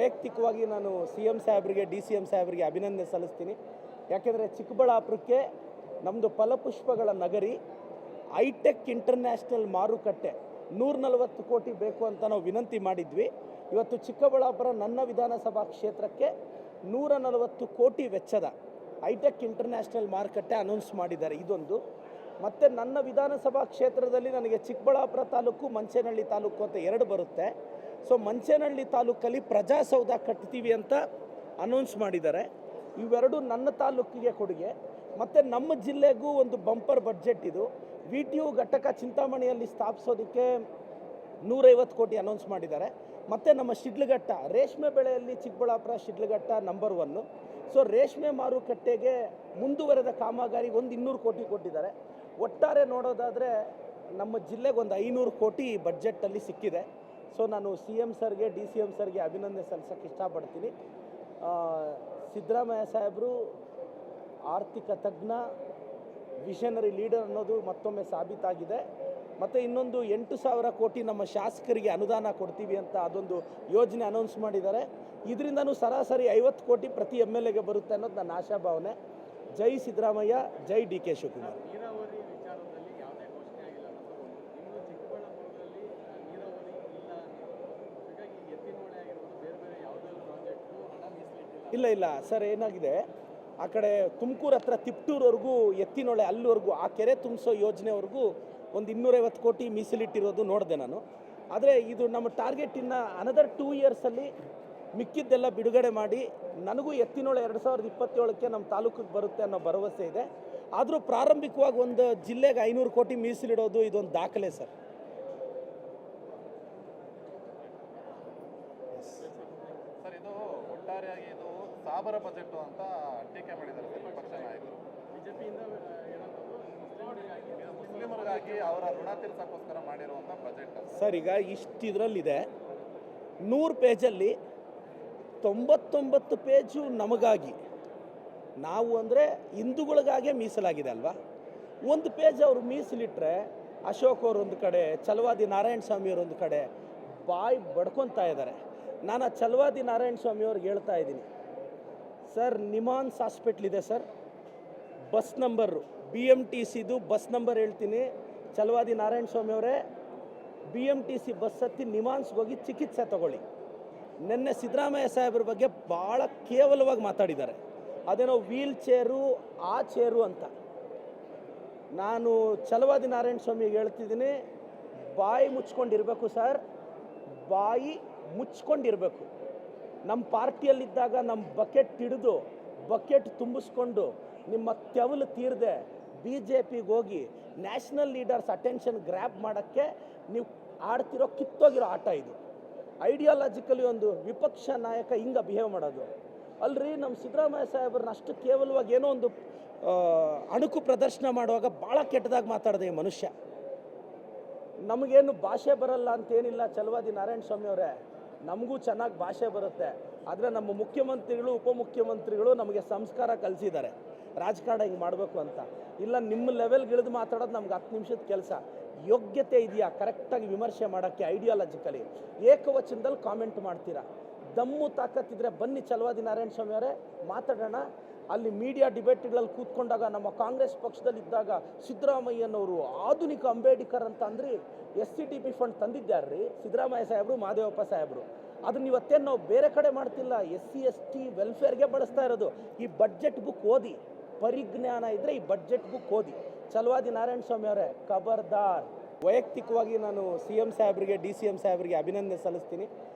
ವೈಯಕ್ತಿಕವಾಗಿ ನಾನು CM ಸಾಹೇಬರಿಗೆ DCM ಸಾಹೇಬರಿಗೆ ಅಭಿನಂದನೆ ಸಲ್ಲಿಸ್ತೀನಿ. ಯಾಕೆಂದರೆ ಚಿಕ್ಕಬಳ್ಳಾಪುರಕ್ಕೆ ನಮ್ಮದು ಫಲಪುಷ್ಪಗಳ ನಗರಿ ಹೈಟೆಕ್ ಇಂಟರ್ನ್ಯಾಷನಲ್ ಮಾರುಕಟ್ಟೆ 140 ಕೋಟಿ ಬೇಕು ಅಂತ ನಾವು ವಿನಂತಿ ಮಾಡಿದ್ವಿ. ಇವತ್ತು ಚಿಕ್ಕಬಳ್ಳಾಪುರ ನನ್ನ ವಿಧಾನಸಭಾ ಕ್ಷೇತ್ರಕ್ಕೆ 140 ಕೋಟಿ ವೆಚ್ಚದ ಹೈಟೆಕ್ ಇಂಟರ್ನ್ಯಾಷನಲ್ ಮಾರುಕಟ್ಟೆ ಅನೌನ್ಸ್ ಮಾಡಿದ್ದಾರೆ. ಇದೊಂದು ಮತ್ತು ನನ್ನ ವಿಧಾನಸಭಾ ಕ್ಷೇತ್ರದಲ್ಲಿ ನನಗೆ ಚಿಕ್ಕಬಳ್ಳಾಪುರ ತಾಲೂಕು ಮಂಚೇನಹಳ್ಳಿ ತಾಲೂಕು ಅಂತ ಎರಡು ಬರುತ್ತೆ. ಸೊ ಮಂಚೇನಹಳ್ಳಿ ತಾಲೂಕಲ್ಲಿ ಪ್ರಜಾಸೌಧ ಕಟ್ತೀವಿ ಅಂತ ಅನೌನ್ಸ್ ಮಾಡಿದ್ದಾರೆ. ಇವೆರಡು ನನ್ನ ತಾಲೂಕಿಗೆ ಕೊಡುಗೆ. ಮತ್ತು ನಮ್ಮ ಜಿಲ್ಲೆಗೂ ಒಂದು ಬಂಪರ್ ಬಡ್ಜೆಟ್ ಇದು. VTU ಘಟಕ ಚಿಂತಾಮಣಿಯಲ್ಲಿ ಸ್ಥಾಪಿಸೋದಕ್ಕೆ 150 ಕೋಟಿ ಅನೌನ್ಸ್ ಮಾಡಿದ್ದಾರೆ. ಮತ್ತು ನಮ್ಮ ಶಿಡ್ಲಘಟ್ಟ ರೇಷ್ಮೆ ಬೆಳೆಯಲ್ಲಿ ಚಿಕ್ಕಬಳ್ಳಾಪುರ ಶಿಡ್ಲಘಟ್ಟ ನಂಬರ್ 1. ಸೊ ರೇಷ್ಮೆ ಮಾರುಕಟ್ಟೆಗೆ ಮುಂದುವರೆದ ಕಾಮಗಾರಿಗೆ ಒಂದು 200 ಕೋಟಿ ಕೊಟ್ಟಿದ್ದಾರೆ. ಒಟ್ಟಾರೆ ನೋಡೋದಾದರೆ ನಮ್ಮ ಜಿಲ್ಲೆಗೆ ಒಂದು 500 ಕೋಟಿ ಬಡ್ಜೆಟಲ್ಲಿ ಸಿಕ್ಕಿದೆ. ಸೊ ನಾನು CM ಸರ್ಗೆ DCM ಸರ್ಗೆ ಅಭಿನಂದನೆ ಸಲ್ಲಿಸೋಕ್ಕೆ ಇಷ್ಟಪಡ್ತೀನಿ. ಸಿದ್ದರಾಮಯ್ಯ ಸಾಹೇಬರು ಆರ್ಥಿಕ ತಜ್ಞ, ವಿಷನರಿ ಲೀಡರ್ ಅನ್ನೋದು ಮತ್ತೊಮ್ಮೆ ಸಾಬೀತಾಗಿದೆ. ಮತ್ತು ಇನ್ನೊಂದು 8,000 ಕೋಟಿ ನಮ್ಮ ಶಾಸಕರಿಗೆ ಅನುದಾನ ಕೊಡ್ತೀವಿ ಅಂತ ಅದೊಂದು ಯೋಜನೆ ಅನೌನ್ಸ್ ಮಾಡಿದ್ದಾರೆ. ಇದರಿಂದನೂ ಸರಾಸರಿ 50 ಕೋಟಿ ಪ್ರತಿ MLAಗೆ ಬರುತ್ತೆ ಅನ್ನೋದು ನನ್ನ ಆಶಾಭಾವನೆ. ಜೈ ಸಿದ್ದರಾಮಯ್ಯ, ಜೈ DK ಶಿವಕುಮಾರ್. ಇಲ್ಲ ಸರ್, ಏನಾಗಿದೆ ಆ ಕಡೆ ತುಮಕೂರು ಹತ್ರ ತಿಪ್ಟೂರ್ವರೆಗೂ ಎತ್ತಿನೊಳೆ ಅಲ್ಲಿವರೆಗೂ ಆ ಕೆರೆ ತುಂಬಿಸೋ ಯೋಜನೆವರೆಗೂ ಒಂದು 250 ಕೋಟಿ ಮೀಸಲಿಟ್ಟಿರೋದು ನೋಡಿದೆ ನಾನು. ಆದರೆ ಇದು ನಮ್ಮ ಟಾರ್ಗೆಟ್ ಇನ್ನು ಅನದರ್ 2 ಇಯರ್ಸಲ್ಲಿ ಮಿಕ್ಕಿದ್ದೆಲ್ಲ ಬಿಡುಗಡೆ ಮಾಡಿ ನನಗೂ ಎತ್ತಿನೊಳೆ 2027ಕ್ಕೆ ನಮ್ಮ ತಾಲೂಕಿಗೆ ಬರುತ್ತೆ ಅನ್ನೋ ಭರವಸೆ ಇದೆ. ಆದರೂ ಪ್ರಾರಂಭಿಕವಾಗಿ ಒಂದು ಜಿಲ್ಲೆಗೆ 500 ಕೋಟಿ ಮೀಸಲಿಡೋದು ಇದೊಂದು ದಾಖಲೆ ಸರ್. ಸರ್, ಇದು ಒಟ್ಟಾರೆಯಾಗಿ ಇದು ಸಾಬರ ಬಜೆಟ್ ಅಂತ ಟೀಕೆ ಮಾಡಿದ್ದಾರೆ ಪ್ರತಿಪಕ್ಷ ನಾಯಕರು. ಬಿಜೆಪಿಯಿಂದ ಮುಸ್ಲಿಮರಿಗಾಗಿ ಅವರ ಋಣ ತೀರ್ಸಕ್ಕೋಸ್ಕರ ಮಾಡಿರುವಂಥ ಬಜೆಟ್ ಸರ್. ಈಗ ಇದರಲ್ಲಿದೆ 100 ಪೇಜಲ್ಲಿ 99 ಪೇಜು ನಮಗಾಗಿ, ನಾವು ಅಂದರೆ ಹಿಂದೂಗಳಿಗಾಗೇ ಮೀಸಲಾಗಿದೆ ಅಲ್ವಾ. ಒಂದು ಪೇಜ್ ಅವರು ಮೀಸಲಿಟ್ಟರೆ ಅಶೋಕ್ ಅವರೊಂದು ಕಡೆ, ಛಲವಾದಿ ನಾರಾಯಣ ಸ್ವಾಮಿಯವರೊಂದು ಕಡೆ ಬಾಯಿ ಬಡ್ಕೊತಾ ಇದ್ದಾರೆ. ನಾನು ಆ ಛಲವಾದಿ ನಾರಾಯಣ ಸ್ವಾಮಿಯವ್ರಿಗೆ ಹೇಳ್ತಾ ಇದ್ದೀನಿ, ಸರ್ ನಿಮಾನ್ಸ್ ಹಾಸ್ಪಿಟ್ಲ್ ಇದೆ ಸರ್, ಬಸ್ ನಂಬರು BMTCದು ಬಸ್ ನಂಬರ್ ಹೇಳ್ತೀನಿ. ಛಲವಾದಿ ನಾರಾಯಣ ಸ್ವಾಮಿಯವರೇ, BMTC ಬಸ್ ಹತ್ತಿ ನಿಮಾನ್ಸ್ಗೆ ಹೋಗಿ ಚಿಕಿತ್ಸೆ ತಗೊಳ್ಳಿ. ನಿನ್ನೆ ಸಿದ್ದರಾಮಯ್ಯ ಸಾಹೇಬ್ರ ಬಗ್ಗೆ ಭಾಳ ಕೇವಲವಾಗಿ ಮಾತಾಡಿದ್ದಾರೆ. ಅದೇನೋ ವೀಲ್ ಚೇರು ಆ ಚೇರು ಅಂತ. ನಾನು ಛಲವಾದಿ ನಾರಾಯಣ ಸ್ವಾಮಿಗೆ ಹೇಳ್ತಿದ್ದೀನಿ, ಬಾಯಿ ಮುಚ್ಕೊಂಡಿರಬೇಕು ಸರ್, ಬಾಯಿ ಮುಚ್ಕೊಂಡಿರಬೇಕು. ನಮ್ಮ ಪಾರ್ಟಿಯಲ್ಲಿದ್ದಾಗ ನಮ್ಮ ಬಕೆಟ್ ಹಿಡಿದು ಬಕೆಟ್ ತುಂಬಿಸ್ಕೊಂಡು ನಿಮ್ಮ ತೆವಲು ತೀರದೆ BJPಗೆ ಹೋಗಿ ನ್ಯಾಷನಲ್ ಲೀಡರ್ಸ್ ಅಟೆನ್ಷನ್ ಗ್ರ್ಯಾಬ್ ಮಾಡೋಕ್ಕೆ ನೀವು ಆಡ್ತಿರೋ ಕಿತ್ತೋಗಿರೋ ಆಟ ಇದು. ಐಡಿಯಾಲಜಿಕಲಿ ಒಂದು ವಿಪಕ್ಷ ನಾಯಕ ಹಿಂಗೆ ಬಿಹೇವ್ ಮಾಡೋದು ಅಲ್ರಿ. ನಮ್ಮ ಸಿದ್ದರಾಮಯ್ಯ ಸಾಹೇಬ್ರನ್ನ ಅಷ್ಟು ಕೇವಲವಾಗಿ ಏನೋ ಒಂದು ಅಣುಕು ಪ್ರದರ್ಶನ ಮಾಡುವಾಗ ಭಾಳ ಕೆಟ್ಟದಾಗಿ ಮಾತಾಡಿದೆ ಈ ಮನುಷ್ಯ. ನಮಗೇನು ಭಾಷೆ ಬರಲ್ಲ ಅಂತೇನಿಲ್ಲ ಛಲವಾದಿ ನಾರಾಯಣ ಸ್ವಾಮಿಯವರೇ, ನಮಗೂ ಚೆನ್ನಾಗಿ ಭಾಷೆ ಬರುತ್ತೆ. ಆದರೆ ನಮ್ಮ ಮುಖ್ಯಮಂತ್ರಿಗಳು ಉಪಮುಖ್ಯಮಂತ್ರಿಗಳು ನಮಗೆ ಸಂಸ್ಕಾರ ಕಲಿಸಿದ್ದಾರೆ, ರಾಜಕಾರಣ ಹಿಂಗೆ ಮಾಡಬೇಕು ಅಂತ. ಇಲ್ಲ ನಿಮ್ಮ ಲೆವೆಲ್ಗೆ ಇಳಿದು ಮಾತಾಡೋದು ನಮ್ಗೆ 10 ನಿಮಿಷದ ಕೆಲಸ. ಯೋಗ್ಯತೆ ಇದೆಯಾ ಕರೆಕ್ಟಾಗಿ ವಿಮರ್ಶೆ ಮಾಡೋಕ್ಕೆ? ಐಡಿಯಾಲಜಿಕಲಿ ಏಕವಚನದಲ್ಲಿ ಕಾಮೆಂಟ್ ಮಾಡ್ತೀರಾ. ದಮ್ಮು ತಾಕತ್ತಿದ್ರೆ ಬನ್ನಿ ಛಲವಾದಿ ನಾರಾಯಣ ಸ್ವಾಮಿಯವರೇ ಮಾತಾಡೋಣ. ಅಲ್ಲಿ ಮೀಡಿಯಾ ಡಿಬೇಟ್ಗಳಲ್ಲಿ ಕೂತ್ಕೊಂಡಾಗ ನಮ್ಮ ಕಾಂಗ್ರೆಸ್ ಪಕ್ಷದಲ್ಲಿದ್ದಾಗ ಸಿದ್ದರಾಮಯ್ಯನವರು ಆಧುನಿಕ ಅಂಬೇಡ್ಕರ್ ಅಂತ ಅಂದ್ರಿ. SCTP ಫಂಡ್ ತಂದಿದ್ದಾರ್ರಿ ಸಿದ್ದರಾಮಯ್ಯ ಸಾಹೇಬರು, ಮಹದೇವಪ್ಪ ಸಾಹೇಬರು. ಅದನ್ನ ಇವತ್ತೇನು ನಾವು ಬೇರೆ ಕಡೆ ಮಾಡ್ತಿಲ್ಲ, SC ST ವೆಲ್ಫೇರ್ಗೆ ಬಳಸ್ತಾ ಇರೋದು. ಈ ಬಡ್ಜೆಟ್ ಬುಕ್ ಓದಿ, ಪರಿಜ್ಞಾನ ಇದ್ದರೆ ಈ ಬಡ್ಜೆಟ್ ಬುಕ್ ಓದಿ. ಛಲವಾದಿ ನಾರಾಯಣ ಸ್ವಾಮಿಯವರೇ ಖಬರ್ದಾರ್. ವೈಯಕ್ತಿಕವಾಗಿ ನಾನು CM ಸಾಹೇಬರಿಗೆ DCM ಸಾಹೇಬರಿಗೆ ಅಭಿನಂದನೆ ಸಲ್ಲಿಸ್ತೀನಿ.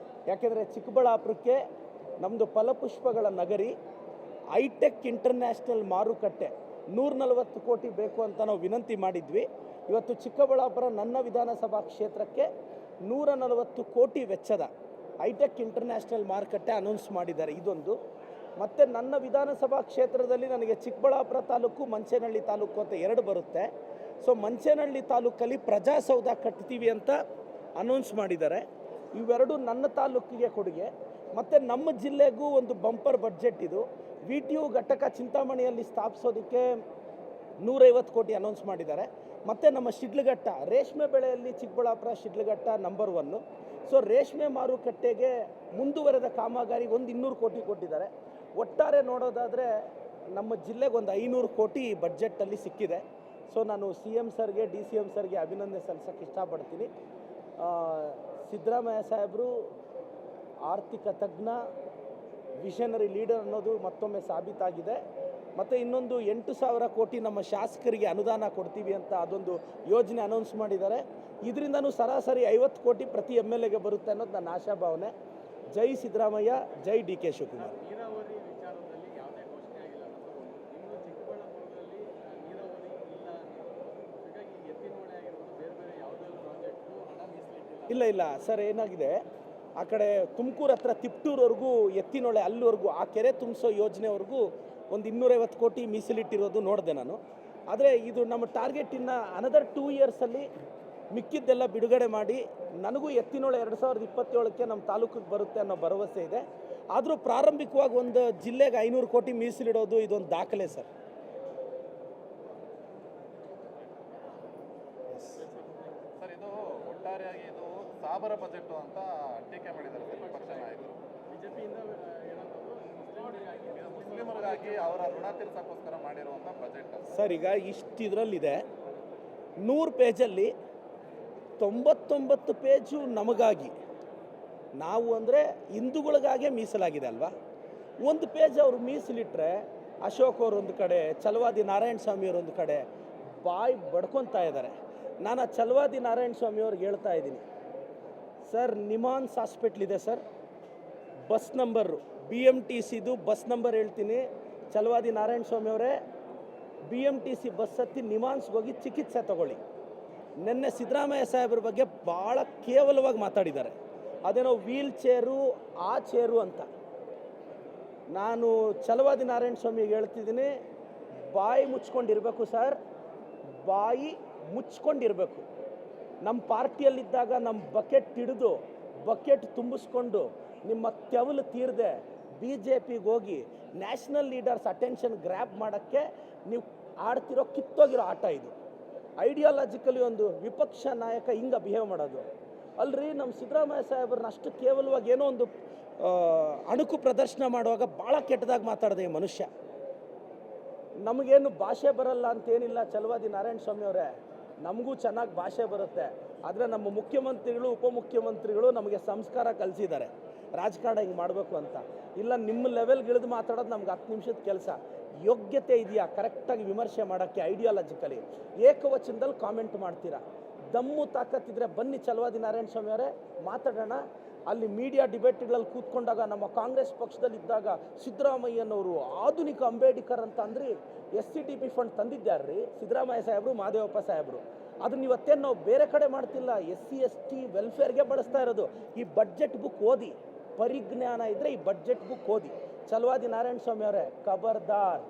ಯಾಕೆಂದರೆ ಚಿಕ್ಕಬಳ್ಳಾಪುರಕ್ಕೆ ನಮ್ಮದು ಫಲಪುಷ್ಪಗಳ ನಗರಿ ಹೈಟೆಕ್ ಇಂಟರ್ನ್ಯಾಷನಲ್ ಮಾರುಕಟ್ಟೆ 140 ಕೋಟಿ ಬೇಕು ಅಂತ ನಾವು ವಿನಂತಿ ಮಾಡಿದ್ವಿ. ಇವತ್ತು ಚಿಕ್ಕಬಳ್ಳಾಪುರ ನನ್ನ ವಿಧಾನಸಭಾ ಕ್ಷೇತ್ರಕ್ಕೆ 140 ಕೋಟಿ ವೆಚ್ಚದ ಹೈಟೆಕ್ ಇಂಟರ್ನ್ಯಾಷನಲ್ ಮಾರುಕಟ್ಟೆ ಅನೌನ್ಸ್ ಮಾಡಿದ್ದಾರೆ. ಇದೊಂದು ಮತ್ತು ನನ್ನ ವಿಧಾನಸಭಾ ಕ್ಷೇತ್ರದಲ್ಲಿ ನನಗೆ ಚಿಕ್ಕಬಳ್ಳಾಪುರ ತಾಲೂಕು ಮಂಚೇನಹಳ್ಳಿ ತಾಲೂಕು ಅಂತ ಎರಡು ಬರುತ್ತೆ. ಸೊ ಮಂಚೇನಹಳ್ಳಿ ತಾಲೂಕಲ್ಲಿ ಪ್ರಜಾಸೌಧ ಕಟ್ತೀವಿ ಅಂತ ಅನೌನ್ಸ್ ಮಾಡಿದ್ದಾರೆ. ಇವೆರಡು ನನ್ನ ತಾಲೂಕಿಗೆ ಕೊಡುಗೆ. ಮತ್ತು ನಮ್ಮ ಜಿಲ್ಲೆಗೂ ಒಂದು ಬಂಪರ್ ಬಡ್ಜೆಟ್ ಇದು. VTU ಘಟಕ ಚಿಂತಾಮಣಿಯಲ್ಲಿ ಸ್ಥಾಪಿಸೋದಕ್ಕೆ 150 ಕೋಟಿ ಅನೌನ್ಸ್ ಮಾಡಿದ್ದಾರೆ. ಮತ್ತು ನಮ್ಮ ಶಿಡ್ಲಘಟ್ಟ ರೇಷ್ಮೆ ಬೆಳೆಯಲ್ಲಿ ಚಿಕ್ಕಬಳ್ಳಾಪುರ ಶಿಡ್ಲಘಟ್ಟ ನಂಬರ್ 1. ಸೊ ರೇಷ್ಮೆ ಮಾರುಕಟ್ಟೆಗೆ ಮುಂದುವರೆದ ಕಾಮಗಾರಿಗೆ ಒಂದು 200 ಕೋಟಿ ಕೊಟ್ಟಿದ್ದಾರೆ. ಒಟ್ಟಾರೆ ನೋಡೋದಾದರೆ ನಮ್ಮ ಜಿಲ್ಲೆಗೆ ಒಂದು 500 ಕೋಟಿ ಬಡ್ಜೆಟಲ್ಲಿ ಸಿಕ್ಕಿದೆ. ಸೊ ನಾನು CM ಸರ್ಗೆ DCM ಸರ್ಗೆ ಅಭಿನಂದನೆ ಸಲ್ಲಿಸೋಕ್ಕೆ ಇಷ್ಟಪಡ್ತೀನಿ. ಸಿದ್ದರಾಮಯ್ಯ ಸಾಹೇಬರು ಆರ್ಥಿಕ ತಜ್ಞ, ವಿಷನರಿ ಲೀಡರ್ ಅನ್ನೋದು ಮತ್ತೊಮ್ಮೆ ಸಾಬೀತಾಗಿದೆ. ಮತ್ತು ಇನ್ನೊಂದು 8,000 ಕೋಟಿ ನಮ್ಮ ಶಾಸಕರಿಗೆ ಅನುದಾನ ಕೊಡ್ತೀವಿ ಅಂತ ಅದೊಂದು ಯೋಜನೆ ಅನೌನ್ಸ್ ಮಾಡಿದ್ದಾರೆ. ಇದರಿಂದನೂ ಸರಾಸರಿ 50 ಕೋಟಿ ಪ್ರತಿ MLAಗೆ ಬರುತ್ತೆ ಅನ್ನೋದು ನನ್ನ ಆಶಾಭಾವನೆ. ಜೈ ಸಿದ್ದರಾಮಯ್ಯ, ಜೈ DK ಶಿವಕುಮಾರ್. ನೀರಾವರಿ ವಿಚಾರದಲ್ಲಿ ಯಾವುದೇ ಘೋಷಣೆ ಆಗಿಲ್ಲ. ಇನ್ನು ಚಿಕ್ಕಬಳ್ಳಾಪುರದಲ್ಲಿ ನೀರಾವರಿ ಇಲ್ಲ. ಹಾಗಾಗಿ ಎತ್ತಿನಹೊಳೆ ಆಗಿರ್ಬೋದು, ಬೇರೆ ಬೇರೆ ಯಾವುದೇ ಪ್ರಾಜೆಕ್ಟು ಹಣ ಮೀಸಲಿಟ್ಟಿಲ್ಲ. ಇಲ್ಲ ಸರ್, ಏನಾಗಿದೆ, ಆ ಕಡೆ ತುಮಕೂರು ಹತ್ರ ತಿಪ್ಟೂರ್ವರೆಗೂ ಎತ್ತಿನೊಳೆ ಅಲ್ಲಿವರೆಗೂ ಆ ಕೆರೆ ತುಂಬಿಸೋ ಯೋಜನೆವರೆಗೂ ಒಂದು 250 ಕೋಟಿ ಮೀಸಲಿಟ್ಟಿರೋದು ನೋಡಿದೆ ನಾನು. ಆದರೆ ಇದು ನಮ್ಮ ಟಾರ್ಗೆಟ್ ಇನ್ನು ಅನದರ್ 2 ಇಯರ್ಸಲ್ಲಿ ಮಿಕ್ಕಿದ್ದೆಲ್ಲ ಬಿಡುಗಡೆ ಮಾಡಿ ನನಗೂ ಎತ್ತಿನೊಳೆ 2027ಕ್ಕೆ ನಮ್ಮ ತಾಲೂಕಿಗೆ ಬರುತ್ತೆ ಅನ್ನೋ ಭರವಸೆ ಇದೆ. ಆದರೂ ಪ್ರಾರಂಭಿಕವಾಗಿ ಒಂದು ಜಿಲ್ಲೆಗೆ 500 ಕೋಟಿ ಮೀಸಲಿಡೋದು ಇದೊಂದು ದಾಖಲೆ ಸರ್. ಸರ್, ಇದು ಒಟ್ಟಾರೆಯಾಗಿ ಇದು ಸಾಬರ ಬಜೆಟ್ ಅಂತ ಟೀಕೆ ಮಾಡಿದ್ದಾರೆ ಸರ್ ವಿಪಕ್ಷ ನಾಯಕರು. ಬಿಜೆಪಿಯಿಂದ ಮುಸ್ಲಿಮರಿಗಾಗಿ ಅವರ ಋಣ ತೀರ್ಸೋಕ್ಕೋಸ್ಕರ ಮಾಡಿರುವಂಥ ಬಜೆಟ್ ಸರ್, ಈಗ ಇದರಲ್ಲಿದೆ 100 ಪೇಜಲ್ಲಿ 99 ಪೇಜು ನಮಗಾಗಿ, ನಾವು ಅಂದರೆ ಹಿಂದೂಗಳಿಗಾಗೇ ಮೀಸಲಾಗಿದೆ ಅಲ್ವಾ. ಒಂದು ಪೇಜ್ ಅವರು ಮೀಸಲಿಟ್ಟರೆ ಅಶೋಕ್ ಅವರು ಒಂದು ಕಡೆ, ಛಲವಾದಿ ನಾರಾಯಣ ಸ್ವಾಮಿಯವರು ಒಂದು ಕಡೆ ಬಾಯಿ ಬಡ್ಕೊತಾ ಇದ್ದಾರೆ. ನಾನು ಆ ಛಲವಾದಿ ನಾರಾಯಣ ಸ್ವಾಮಿಯವ್ರಿಗೆ ಹೇಳ್ತಾ ಇದ್ದೀನಿ, ಸರ್ ನಿಮಾನ್ಸ್ ಹಾಸ್ಪಿಟ್ಲ್ ಇದೆ ಸರ್, ಬಸ್ ನಂಬರು BMTCದು ಬಸ್ ನಂಬರ್ ಹೇಳ್ತೀನಿ. ಛಲವಾದಿ ನಾರಾಯಣ ಸ್ವಾಮಿಯವರೇ, BMTC ಬಸ್ ಹತ್ತಿ ನಿಮಾನ್ಸ್ಗೆ ಹೋಗಿ ಚಿಕಿತ್ಸೆ ತಗೊಳ್ಳಿ. ನಿನ್ನೆ ಸಿದ್ದರಾಮಯ್ಯ ಸಾಹೇಬ್ರ ಬಗ್ಗೆ ಭಾಳ ಕೇವಲವಾಗಿ ಮಾತಾಡಿದ್ದಾರೆ. ಅದೇನೋ ವೀಲ್ ಚೇರು ಆ ಚೇರು ಅಂತ. ನಾನು ಛಲವಾದಿ ನಾರಾಯಣ ಸ್ವಾಮಿಗೆ ಹೇಳ್ತಿದ್ದೀನಿ, ಬಾಯಿ ಮುಚ್ಕೊಂಡಿರಬೇಕು ಸರ್, ಬಾಯಿ ಮುಚ್ಕೊಂಡಿರಬೇಕು. ನಮ್ಮ ಪಾರ್ಟಿಯಲ್ಲಿದ್ದಾಗ ನಮ್ಮ ಬಕೆಟ್ ಹಿಡಿದು ಬಕೆಟ್ ತುಂಬಿಸ್ಕೊಂಡು ನಿಮ್ಮ ತೆವಲು ತೀರದೆ BJPಗೆ ಹೋಗಿ ನ್ಯಾಷನಲ್ ಲೀಡರ್ಸ್ ಅಟೆನ್ಷನ್ ಗ್ರ್ಯಾಬ್ ಮಾಡೋಕ್ಕೆ ನೀವು ಆಡ್ತಿರೋ ಕಿತ್ತೋಗಿರೋ ಆಟ ಇದು. ಐಡಿಯಾಲಜಿಕಲಿ ಒಂದು ವಿಪಕ್ಷ ನಾಯಕ ಹಿಂಗೆ ಬಿಹೇವ್ ಮಾಡೋದು ಅಲ್ರಿ. ನಮ್ಮ ಸಿದ್ದರಾಮಯ್ಯ ಸಾಹೇಬ್ರನ್ನ ಅಷ್ಟು ಕೇವಲವಾಗಿ ಏನೋ ಒಂದು ಅಣುಕು ಪ್ರದರ್ಶನ ಮಾಡುವಾಗ ಭಾಳ ಕೆಟ್ಟದಾಗಿ ಮಾತಾಡಿದೆ ಈ ಮನುಷ್ಯ. ನಮಗೇನು ಭಾಷೆ ಬರಲ್ಲ ಅಂತೇನಿಲ್ಲ ಛಲವಾದಿ ನಾರಾಯಣ ಸ್ವಾಮಿಯವರೇ, ನಮಗೂ ಚೆನ್ನಾಗಿ ಭಾಷೆ ಬರುತ್ತೆ. ಆದರೆ ನಮ್ಮ ಮುಖ್ಯಮಂತ್ರಿಗಳು, ಉಪಮುಖ್ಯಮಂತ್ರಿಗಳು ನಮಗೆ ಸಂಸ್ಕಾರ ಕಲಿಸಿದ್ದಾರೆ, ರಾಜಕಾರಣ ಹಿಂಗೆ ಮಾಡಬೇಕು ಅಂತ. ಇಲ್ಲ ನಿಮ್ಮ ಲೆವೆಲ್ಗೆ ಇಳಿದು ಮಾತಾಡೋದು ನಮ್ಗೆ 10 ನಿಮಿಷದ ಕೆಲಸ. ಯೋಗ್ಯತೆ ಇದೆಯಾ ಕರೆಕ್ಟಾಗಿ ವಿಮರ್ಶೆ ಮಾಡೋಕ್ಕೆ? ಐಡಿಯಾಲಜಿಕಲಿ ಏಕವಚನದಲ್ಲಿ ಕಾಮೆಂಟ್ ಮಾಡ್ತೀರಾ. ದಮ್ಮು ತಾಕತ್ತಿದ್ರೆ ಬನ್ನಿ ಛಲವಾದಿ ನಾರಾಯಣ ಸ್ವಾಮಿಯವರೇ ಮಾತಾಡೋಣ. ಅಲ್ಲಿ ಮೀಡಿಯಾ ಡಿಬೇಟ್ಗಳಲ್ಲಿ ಕೂತ್ಕೊಂಡಾಗ ನಮ್ಮ ಕಾಂಗ್ರೆಸ್ ಪಕ್ಷದಲ್ಲಿದ್ದಾಗ ಸಿದ್ದರಾಮಯ್ಯನವರು ಆಧುನಿಕ ಅಂಬೇಡ್ಕರ್ ಅಂತ ಅಂದ್ರಿ. SCTP ಫಂಡ್ ತಂದಿದ್ದಾರ್ರಿ ಸಿದ್ದರಾಮಯ್ಯ ಸಾಹೇಬರು, ಮಹದೇವಪ್ಪ ಸಾಹೇಬರು. ಅದನ್ನ ಇವತ್ತೇನು ನಾವು ಬೇರೆ ಕಡೆ ಮಾಡ್ತಿಲ್ಲ, SC ST ವೆಲ್ಫೇರ್ಗೆ ಬಳಸ್ತಾ ಇರೋದು. ಈ ಬಡ್ಜೆಟ್ ಬುಕ್ ಓದಿ, ಪರಿಜ್ಞಾನ ಇದ್ದರೆ ಈ ಬಡ್ಜೆಟ್ ಬುಕ್ ಓದಿ. ಛಲವಾದಿ ನಾರಾಯಣ ಸ್ವಾಮಿ ಅವರೇ, ಖಬರ್ದಾರ್.